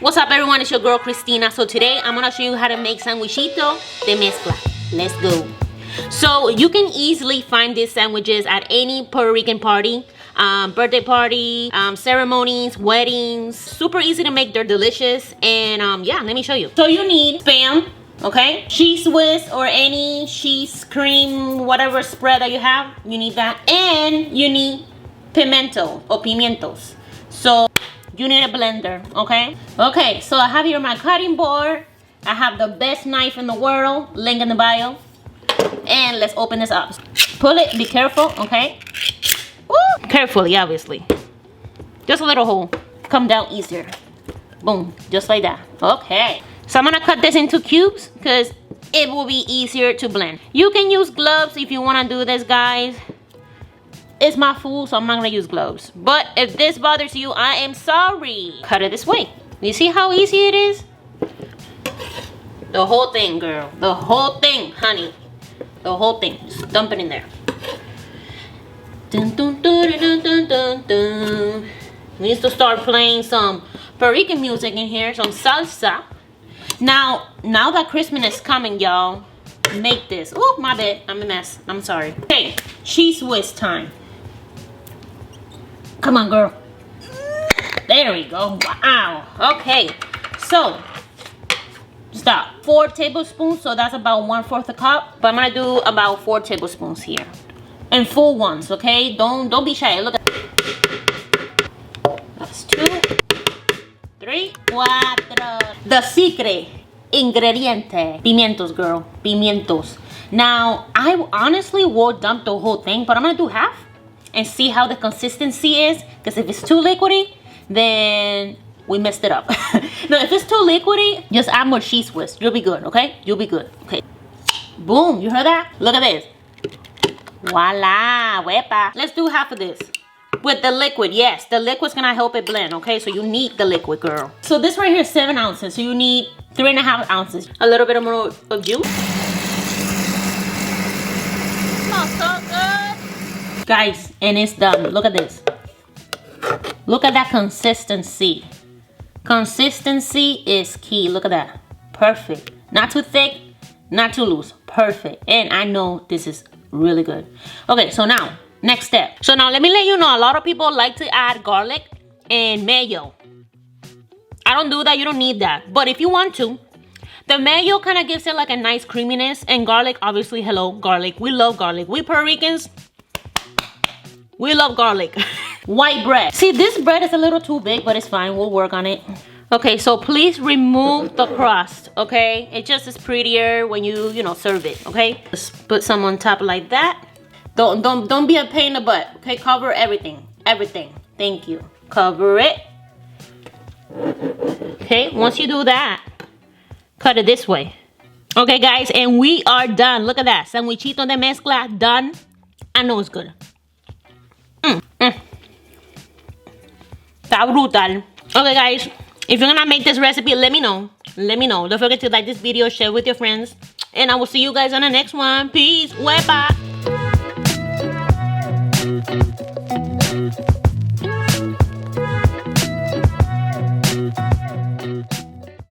What's up everyone, it's your girl Christina. So today I'm gonna show you how to make Sandwichito de Mezcla. Let's go. So you can easily find these sandwiches at any Puerto Rican party, birthday party, ceremonies, weddings. Super easy to make, they're delicious. And yeah, let me show you. So you need Spam, okay? Cheez Whiz or any cheese cream, whatever spread that you have, you need that. And you need Pimiento or Pimientos. So you need a blender, okay? Okay, so I have here my cutting board. I have the best knife in the world, link in the bio. And let's open this up. Pull it, be careful, okay? Woo! Carefully, obviously. Just a little hole. Come down easier. Boom, just like that. Okay. So I'm gonna cut this into cubes because it will be easier to blend. You can use gloves if you wanna do this, guys. It's my food, so I'm not gonna use gloves. But if this bothers you, I am sorry. Cut it this way. You see how easy it is? The whole thing, girl. The whole thing, honey. The whole thing. Just dump it in there. Dun, dun, dun, dun, dun, dun, dun. We need to start playing some Puerto Rican music in here, some salsa. Now that Christmas is coming, y'all, make this. Oh, my bad. I'm a mess. I'm sorry. Okay, Cheez Whiz time. Come on, girl. There we go. Wow. Okay. So, stop. 4 tablespoons. So that's about 1/4 a cup. But I'm gonna do about 4 tablespoons here, and full ones. Okay. Don't be shy. Look at. That's 2, 3, 4. The secret ingrediente. Pimientos, girl. Pimientos. Now, I honestly will dump the whole thing, but I'm gonna do half and see how the consistency is, because if it's too liquidy, then we messed it up. No, if it's too liquidy, just add more Cheez Whiz. You'll be good, okay? You'll be good, okay? Boom, you heard that? Look at this. Voila, wepa. Let's do half of this with the liquid. Yes, the liquid's gonna help it blend, okay? So you need the liquid, girl. So this right here is 7 ounces, so you need 3.5 ounces. A little bit more of juice. Smells so good. Guys, and it's done. Look at this. Look at that consistency. Consistency is key. Look at that. Perfect. Not too thick, not too loose. Perfect. And I know this is really good. Okay, so now, next step. So now let me let you know, a lot of people like to add garlic and mayo. I don't do that. You don't need that. But if you want to, the mayo kind of gives it like a nice creaminess. And garlic, obviously, hello, garlic. We love garlic. We Puerto Ricans, we love garlic. White bread. See, this bread is a little too big, but it's fine. We'll work on it. Okay, so please remove the crust, okay? It just is prettier when you serve it, okay? Just put some on top like that. Don't be a pain in the butt, okay? Cover everything. Everything. Thank you. Cover it. Okay, once you do that, cut it this way. Okay, guys, and we are done. Look at that. Sandwichito de Mezcla, done. I know it's good. Está brutal. Okay, guys, if you're gonna make this recipe, let me know. Let me know. Don't forget to like this video, share with your friends, and I will see you guys on the next one. Peace. Bye.